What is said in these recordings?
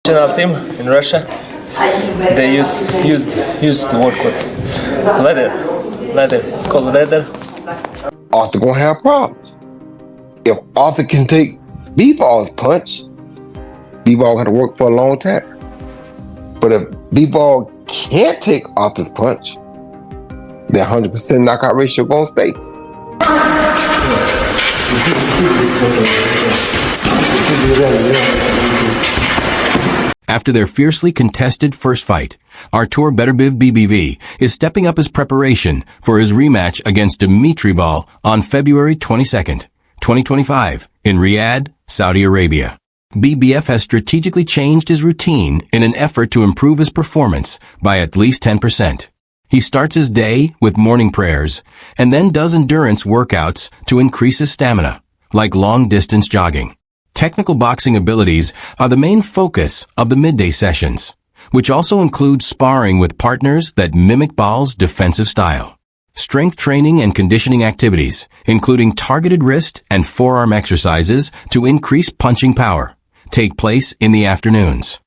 National team in Russia, they used to work with leather. It's called leather. Arthur gonna have problems. If Arthur can take Bivol's punch, Bivol got to work for a long time. But if Bivol can't take Arthur's punch, the 100% knockout ratio gonna stay. After their fiercely contested first fight, Artur Beterbiev is stepping up his preparation for his rematch against Dmitry Bivol on February 22nd, 2025 in Riyadh, Saudi Arabia. BBF has strategically changed his routine in an effort to improve his performance by at least 10%. He starts his day with morning prayers and then does endurance workouts to increase his stamina, like long-distance jogging. Technical boxing abilities are the main focus of the midday sessions, which also include sparring with partners that mimic Bivol's defensive style. Strength training and conditioning activities, including targeted wrist and forearm exercises to increase punching power, take place in the afternoons.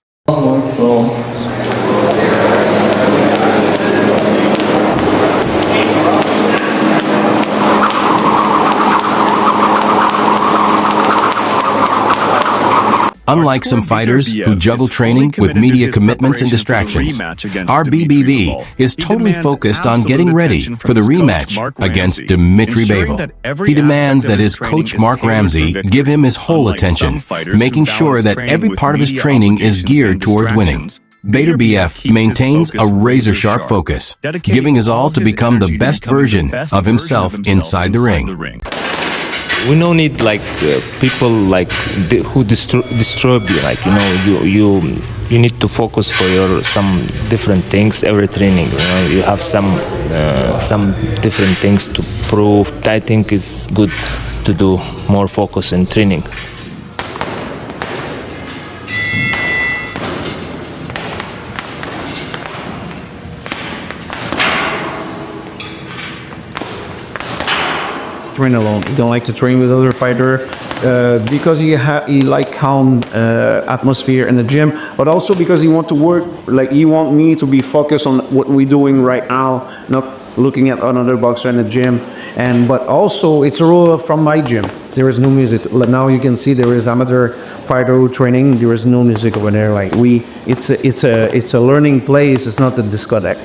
Unlike some fighters who juggle training with media commitments and distractions, our BBV is totally focused on getting ready for the rematch against Dmitry Bivol. He demands that his coach Mark Ramsey give him his whole attention, making sure that every part of his training is geared towards winning. Beterbiev maintains a razor-sharp focus, giving his all to become the best version of himself inside the ring. We don't need people who destroy you. Like, you need to focus for some different things every training. You have some different things to prove. I think it's good to do more focus in training. Train alone. You don't like to train with other fighter because you like calm atmosphere in the gym, but also because you want to work. Like, you want me to be focused on what we're doing right now, not looking at another boxer in the gym. But also it's a rule from my gym. There is no music. Now you can see there is amateur fighter training. There is no music over there. It's a learning place. It's not a discotheque.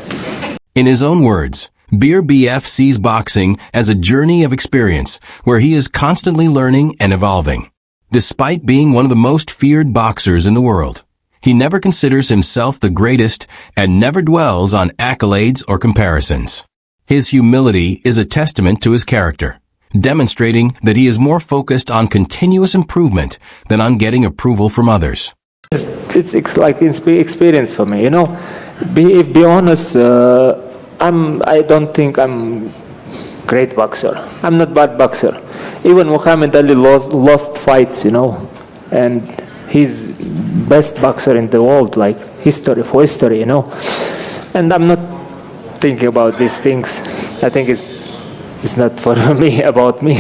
In his own words, Beterbiev sees boxing as a journey of experience where he is constantly learning and evolving. Despite being one of the most feared boxers in the world, he never considers himself the greatest and never dwells on accolades or comparisons. His humility is a testament to his character, demonstrating that he is more focused on continuous improvement than on getting approval from others. It's like experience for me, Be honest. I don't think I'm great boxer. I'm not bad boxer. Even Muhammad Ali lost fights, and he's best boxer in the world, like history. And I'm not thinking about these things. I think it's not for me, about me.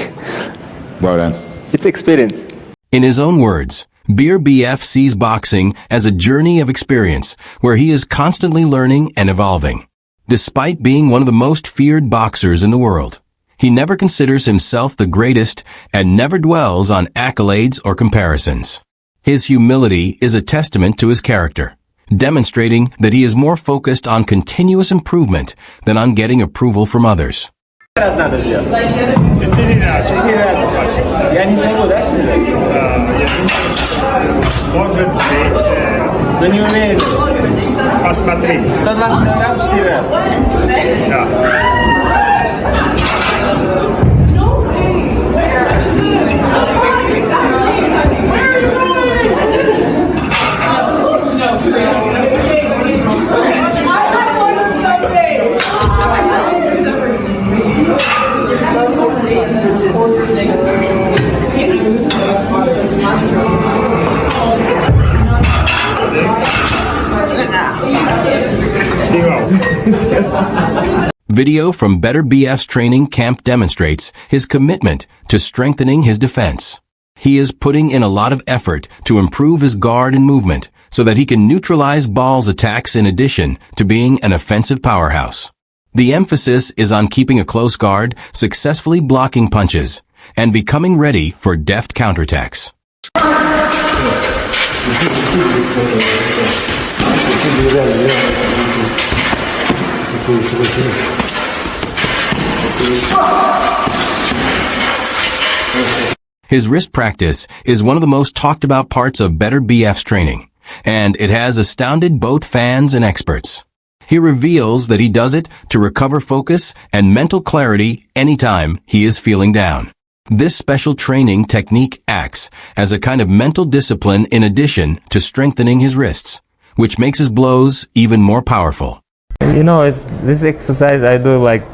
Well done. It's experience. In his own words, Beterbiev sees boxing as a journey of experience where he is constantly learning and evolving. Despite being one of the most feared boxers in the world, he never considers himself the greatest and never dwells on accolades or comparisons. His humility is a testament to his character, demonstrating that he is more focused on continuous improvement than on getting approval from others. Посмотри. 120 килограмм 4 раза. Да. Video from Beterbiev's training camp demonstrates his commitment to strengthening his defense. He is putting in a lot of effort to improve his guard and movement so that he can neutralize Ball's attacks in addition to being an offensive powerhouse. The emphasis is on keeping a close guard, successfully blocking punches, and becoming ready for deft counterattacks. His wrist practice is one of the most talked about parts of Beterbiev's training, and it has astounded both fans and experts. He reveals that he does it to recover focus and mental clarity anytime he is feeling down. This special training technique acts as a kind of mental discipline in addition to strengthening his wrists, which makes his blows even more powerful. You know, this exercise I do like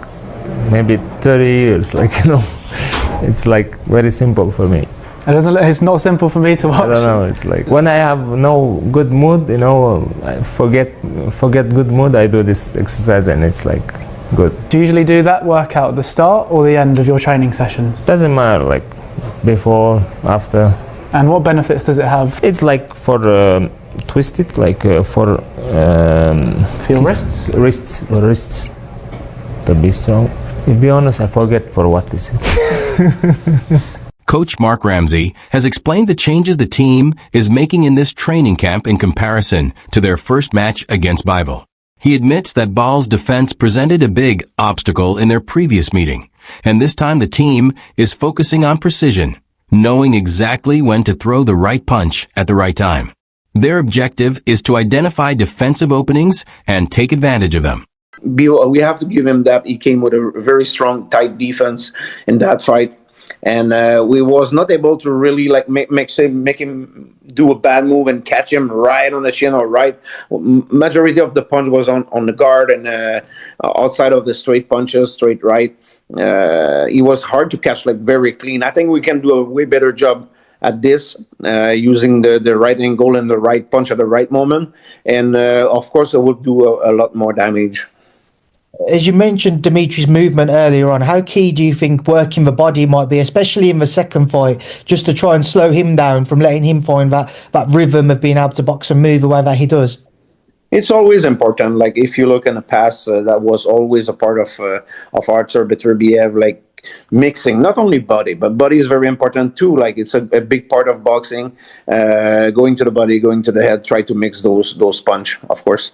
maybe 30 years, it's like very simple for me. It's not simple for me to watch. I don't know, it's like when I have no good mood, I forget good mood, I do this exercise and it's like good. Do you usually do that workout at the start or the end of your training sessions? Doesn't matter, like before, after. And what benefits does it have? It's like for twisted, like for your wrists? Wrists to be strong. To be honest, I forget for what is it. Coach Mark Ramsey has explained the changes the team is making in this training camp in comparison to their first match against Bivol. He admits that Ball's defense presented a big obstacle in their previous meeting, and this time the team is focusing on precision, knowing exactly when to throw the right punch at the right time. Their objective is to identify defensive openings and take advantage of them. We have to give him that. He came with a very strong, tight defense in that fight. And we was not able to really make him do a bad move and catch him right on the chin or right. Majority of the punch was on the guard and outside of the straight punches, straight right. He was hard to catch, very clean. I think we can do a way better job at this, using the right angle and the right punch at the right moment. And of course, it will do a lot more damage. As you mentioned Dmitry's movement earlier on, how key do you think working the body might be, especially in the second fight, just to try and slow him down from letting him find that rhythm of being able to box and move the way that he does? It's always important. Like if you look in the past, that was always a part of Artur Beterbiev, mixing not only body, but body is very important too. It's a big part of boxing. Going to the body, going to the head, try to mix those punch, of course.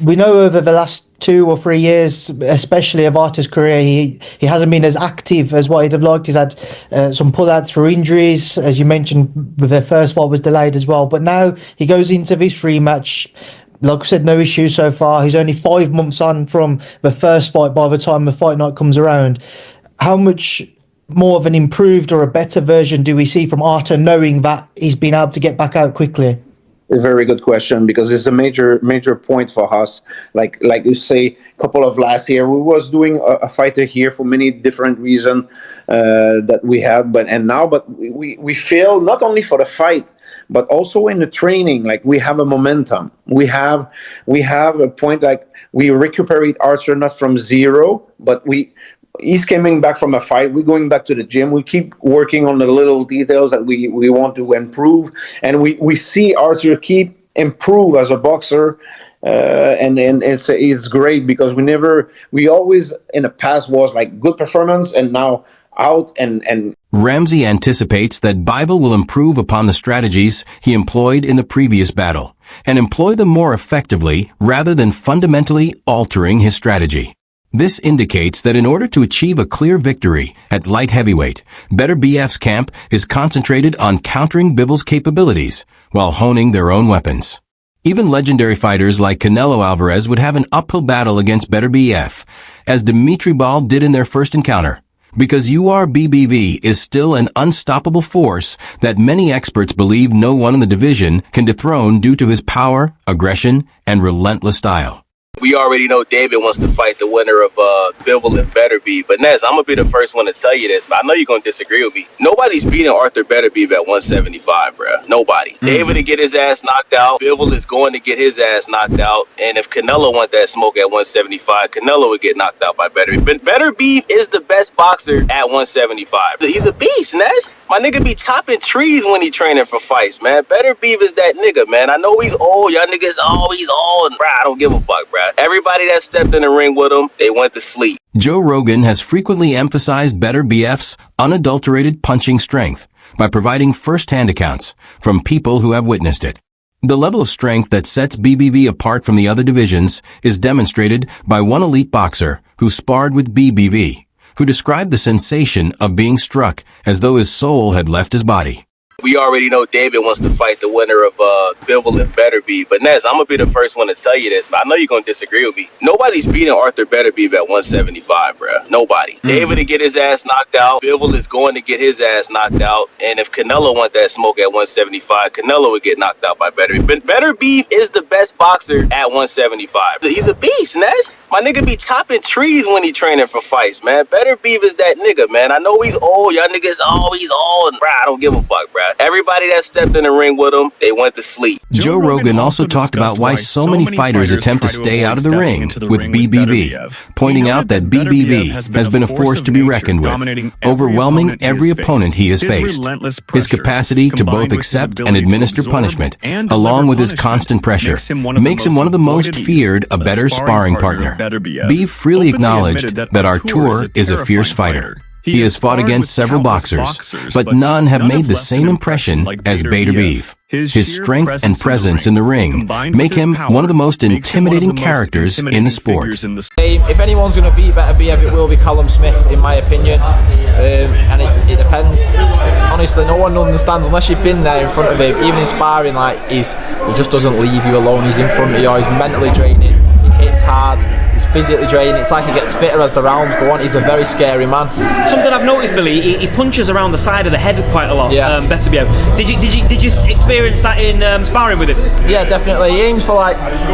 We know over the last 2 or 3 years, especially of Artur's career, he hasn't been as active as what he'd have liked. He's had some pullouts for injuries, as you mentioned, the first fight was delayed as well. But now he goes into this rematch. Like I said, no issues so far. He's only 5 months on from the first fight by the time the fight night comes around. How much more of an improved or a better version do we see from Artur, knowing that he's been able to get back out quickly? A very good question, because it's a major point for us. Like you say, a couple of last year, we was doing a fighter here for many different reasons that we had, but we feel not only for the fight, but also in the training. We have a momentum. We have a point, we recuperate Artur not from zero, but he's coming back from a fight. We're going back to the gym. We keep working on the little details that we want to improve. And we see Artur keep improve as a boxer. And it's great, because we always in the past was good performance, and now out and Ramsey anticipates that Bivol will improve upon the strategies he employed in the previous battle and employ them more effectively rather than fundamentally altering his strategy. This indicates that in order to achieve a clear victory at light heavyweight, Beterbiev's camp is concentrated on countering Bivol's capabilities while honing their own weapons. Even legendary fighters like Canelo Alvarez would have an uphill battle against Beterbiev, as Dmitry Bivol did in their first encounter, because URBBV is still an unstoppable force that many experts believe no one in the division can dethrone due to his power, aggression, and relentless style. We already know David wants to fight the winner of Bivol and Beterbiev. But Nez, I'm gonna be the first one to tell you this, but I know you're gonna disagree with me. Nobody's beating Artur Beterbiev at 175, bro. Nobody. David to get his ass knocked out. Bivol is going to get his ass knocked out. And if Canelo want that smoke at 175, Canelo would get knocked out by Beterbiev. But Beterbiev is the best boxer at 175. He's a beast, Nez. My nigga be chopping trees when he training for fights, man. Beterbiev is that nigga, man. I know he's old. Y'all niggas, he's old. Bruh, I don't give a fuck, bruh. Everybody that stepped in the ring with him, they went to sleep. Joe Rogan has frequently emphasized Beterbiev's unadulterated punching strength by providing first-hand accounts from people who have witnessed it. The level of strength that sets BBV apart from the other divisions is demonstrated by one elite boxer who sparred with BBV, who described the sensation of being struck as though his soul had left his body. We already know David wants to fight the winner of Bivol and Beterbiev. But Nez, I'm gonna be the first one to tell you this, but I know you're gonna disagree with me. Nobody's beating Artur Beterbiev at 175, bro. Nobody. David to get his ass knocked out. Bivol is going to get his ass knocked out. And if Canelo want that smoke at 175, Canelo would get knocked out by Beterbiev. But Beterbiev is the best boxer at 175. He's a beast, Nez. My nigga be chopping trees when he training for fights, man. Beterbiev is that nigga, man. I know he's old. Y'all niggas, he's old. Bruh, I don't give a fuck, bruh. Everybody that stepped in the ring with him, they went to sleep. Joe Rogan also talked about why so many fighters attempt to stay out of the ring with BBV, pointing out that BBV has been a force to be reckoned with, overwhelming every opponent he has faced. His capacity to both accept and administer punishment, along with his constant pressure, makes him one of the most feared, a better sparring partner. Beef freely acknowledged that Artur is a fierce fighter. He has fought against several boxers, but none have made the same impression as Beterbiev. His strength and presence in the ring make him one of the most intimidating characters in the sport. If anyone's going to beat Beterbiev, it will be Callum Smith, in my opinion. And it depends. Honestly, no one understands unless you've been there in front of him. Even in sparring, he just doesn't leave you alone. He's in front of you. He's mentally draining. He hits hard. He's physically draining. It's like he gets fitter as the rounds go on. He's a very scary man. Something I've noticed, Billy, he punches around the side of the head quite a lot. Yeah. Beterbiev. Did you experience that in sparring with him? Yeah, definitely. He aims for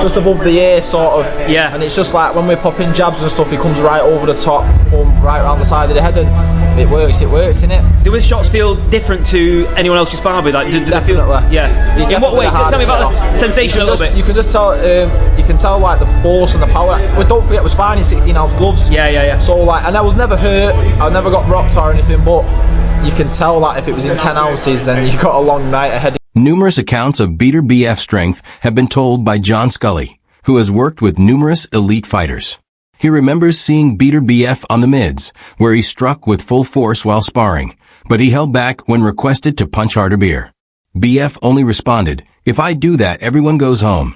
just above the ear, sort of. Yeah. And it's just like when we're popping jabs and stuff, he comes right over the top, right around the side of the head, and it works, innit? Do his shots feel different to anyone else you spar with? Definitely. Yeah. He's in what way? Tell me about the sensation a little bit. You can just tell. You can tell the force and the power. Don't forget, we're sparring in 16-ounce gloves. Yeah. So and I was never hurt. I never got rocked or anything. But you can tell that if it was in 10 ounces, then you got a long night ahead. Numerous accounts of Beterbiev strength have been told by John Scully, who has worked with numerous elite fighters. He remembers seeing Beterbiev on the mids, where he struck with full force while sparring, but he held back when requested to punch harder. BF only responded, "If I do that, everyone goes home."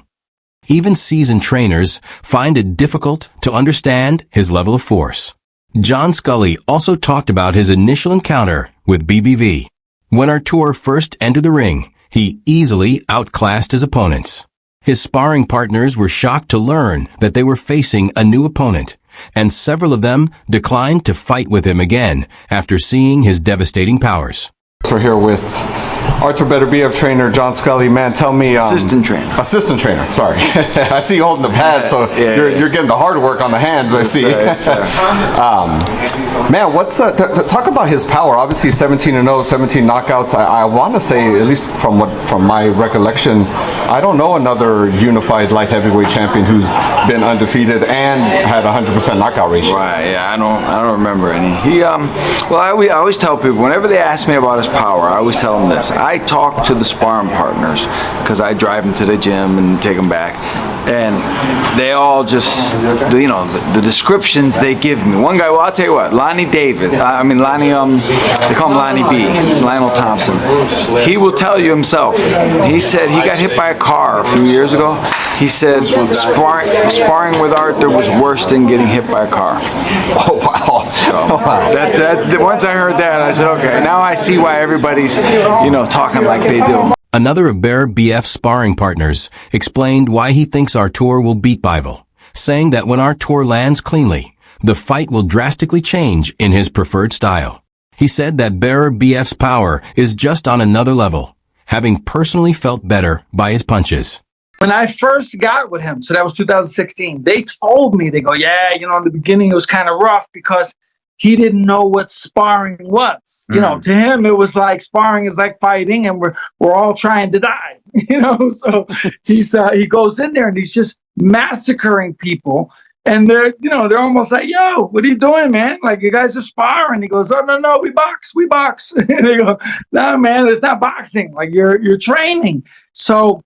Even seasoned trainers find it difficult to understand his level of force. John Scully also talked about his initial encounter with BBV. When Artur first entered the ring, he easily outclassed his opponents. His sparring partners were shocked to learn that they were facing a new opponent, and several of them declined to fight with him again after seeing his devastating powers. We're here with Artur Beterbiev trainer John Scully. Man, tell me, assistant trainer. Sorry, I see you holding the pads, so you're getting the hard work on the hands. I see. Man, what's talk about his power? Obviously, 17-0, 17 knockouts. I want to say, at least from my recollection, I don't know another unified light heavyweight champion who's been undefeated and had 100% knockout ratio. Right. Yeah, I don't remember any. I always tell people whenever they ask me about his power, I always tell them this. I talk to the sparring partners because I drive them to the gym and take them back, and they all just, the descriptions they give me. One guy, well, I'll tell you what, Lonnie David, they call him Lonnie B, Lionel Thompson. He will tell you himself. He said he got hit by a car a few years ago. He said sparring with Artur was worse than getting hit by a car. Oh, wow. So, once I heard that, I said, okay, now I see why everybody's, talking like they do. Another of Beterbiev's sparring partners explained why he thinks Artur will beat Bivol, saying that when Artur lands cleanly, the fight will drastically change in his preferred style. He said that Beterbiev's power is just on another level, having personally felt better by his punches. When I first got with him, so that was 2016, they told me, they go, yeah, you know, in the beginning it was kind of rough because he didn't know what sparring was. You know, to him it was like sparring is like fighting, and we're all trying to die. You know, so he goes in there and he's just massacring people, and they're almost like, yo, what are you doing, man? Like, you guys are sparring. He goes, oh no, we box. And they go, no, man, it's not boxing. Like, you're training. So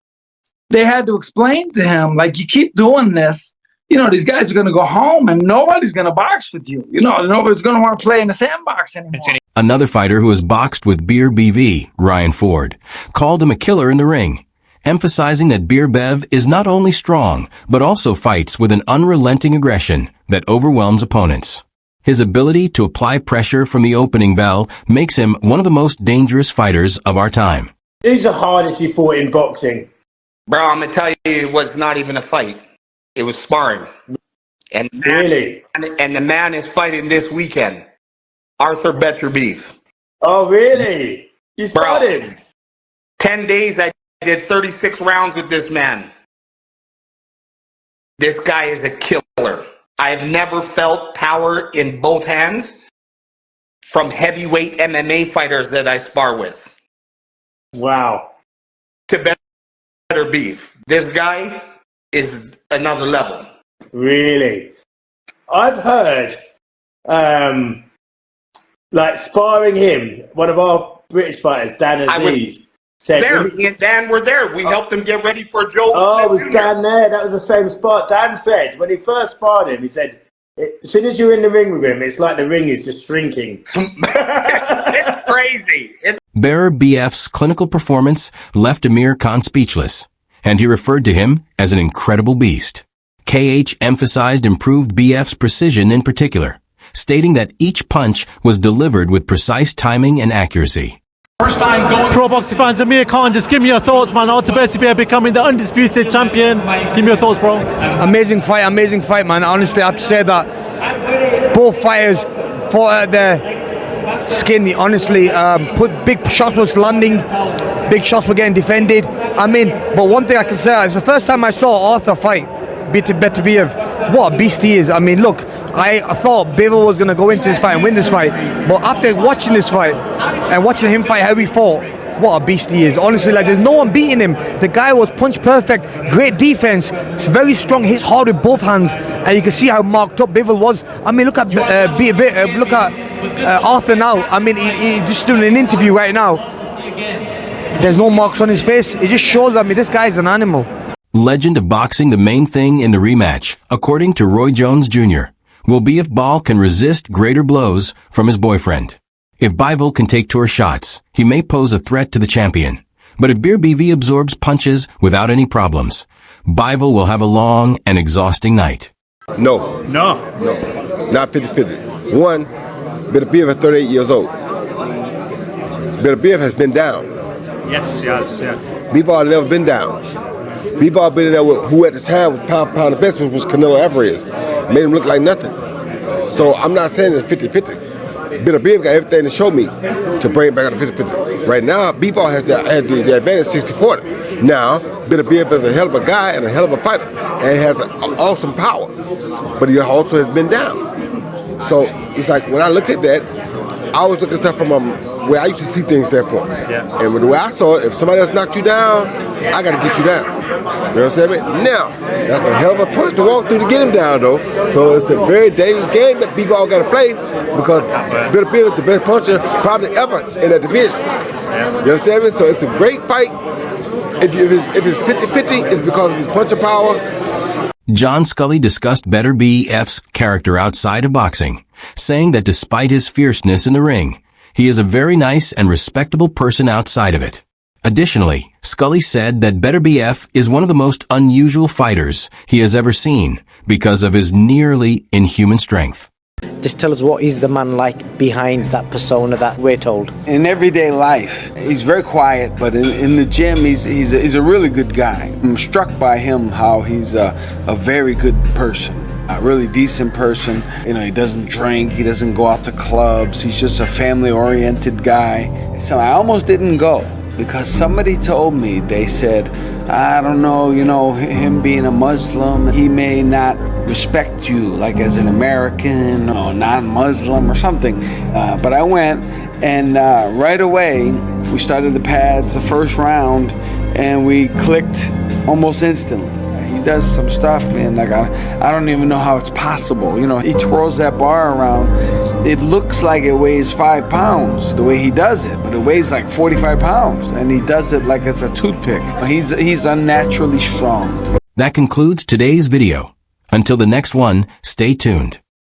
they had to explain to him, like, you keep doing this, you know, these guys are going to go home and nobody's going to box with you. You know, nobody's going to want to play in the sandbox anymore. Another fighter who has boxed with Beer BV, Ryan Ford, called him a killer in the ring, emphasizing that Beer Bev is not only strong, but also fights with an unrelenting aggression that overwhelms opponents. His ability to apply pressure from the opening bell makes him one of the most dangerous fighters of our time. Who's the hardest you fought in boxing? Bro, I'm going to tell you, it was not even a fight. It was sparring. And really? And the man is fighting this weekend. Artur Beterbiev. Oh, really? You sparred him? 10 days, I did 36 rounds with this man. This guy is a killer. I've never felt power in both hands from heavyweight MMA fighters that I spar with. Wow. To Beterbiev. This guy is another level. Really? I've heard, like, sparring him, one of our British fighters, Dan Aziz, said... Me and Dan were there. We helped him get ready for Joe. Oh, was Dan there? That was the same spot. Dan said, when he first sparred him, he said, as soon as you're in the ring with him, it's like the ring is just shrinking. It's crazy. Bearer BF's clinical performance left Amir Khan speechless, and he referred to him as an incredible beast. KH emphasized improved BF's precision in particular, stating that each punch was delivered with precise timing and accuracy. First time going. Pro boxing fans, Amir Khan, just give me your thoughts, man. Artur Beterbiev becoming the undisputed champion. Give me your thoughts, bro. Amazing fight, man. Honestly, I have to say that both fighters fought out their skin. Honestly, put big shots was landing, big shots were getting defended. I mean, but one thing I can say, it's the first time I saw Artur fight Beterbiev. What a beast he is. I mean, look, I thought Bivol was going to go into this fight and win this fight, but after watching this fight and watching him fight how he fought, what a beast he is. Honestly, like, there's no one beating him. The guy was punch perfect, great defense, it's very strong, hits hard with both hands, and you can see how marked up Bivol was. I mean, look at Arthur now. I mean, he's just doing an interview right now. There's no marks on his face. It just shows, I mean, this guy's an animal. Legend of boxing, the main thing in the rematch, according to Roy Jones Jr., will be if Ball can resist greater blows from his boyfriend. If Bivol can take tour shots, he may pose a threat to the champion. But if Beer BV absorbs punches without any problems, Bivol will have a long and exhausting night. No. Not 50-50. One, Beterbiev is 38 years old. Beterbiev has been down. Yes, yeah. Bivol had never been down. Bivol been in there with who at the time was pound the best, which was Canelo Alvarez. Made him look like nothing. So I'm not saying it's 50-50. Beterbiev got everything to show me to bring it back up to 50-50. Right now, Bivol has the advantage 60-40. Now, Beterbiev is a hell of a guy and a hell of a fighter and has an awesome power. But he also has been down. So it's like when I look at that, I always look at stuff from where I used to see things standpoint. Yeah. And the way I saw it, if somebody else knocked you down, I got to get you down. You understand me? Now, that's a hell of a punch to walk through to get him down, though. So it's a very dangerous game that Bivol got to play because Beterbiev is the best puncher probably ever in that division. You understand me? So it's a great fight. If it's 50-50, it's because of his punching power. John Scully discussed Beterbiev character outside of boxing, saying that despite his fierceness in the ring, he is a very nice and respectable person outside of it. Additionally, Scully said that Beterbiev is one of the most unusual fighters he has ever seen because of his nearly inhuman strength. Just tell us, what is the man like behind that persona that we're told? In everyday life, he's very quiet, but in the gym, he's a really good guy. I'm struck by him, how he's a very good person, a really decent person. You know, he doesn't drink, he doesn't go out to clubs, he's just a family-oriented guy. So I almost didn't go. because somebody told me, they said, I don't know, you know, him being a Muslim, he may not respect you like as an American or non-Muslim or something. But I went, and right away we started the pads the first round, and we clicked almost instantly. He does some stuff, man, like I don't even know how it's possible. You know, he twirls that bar around. It looks like it weighs 5 pounds the way he does it, but it weighs like 45 pounds, and he does it like it's a toothpick. He's unnaturally strong. That concludes today's video. Until the next one, stay tuned.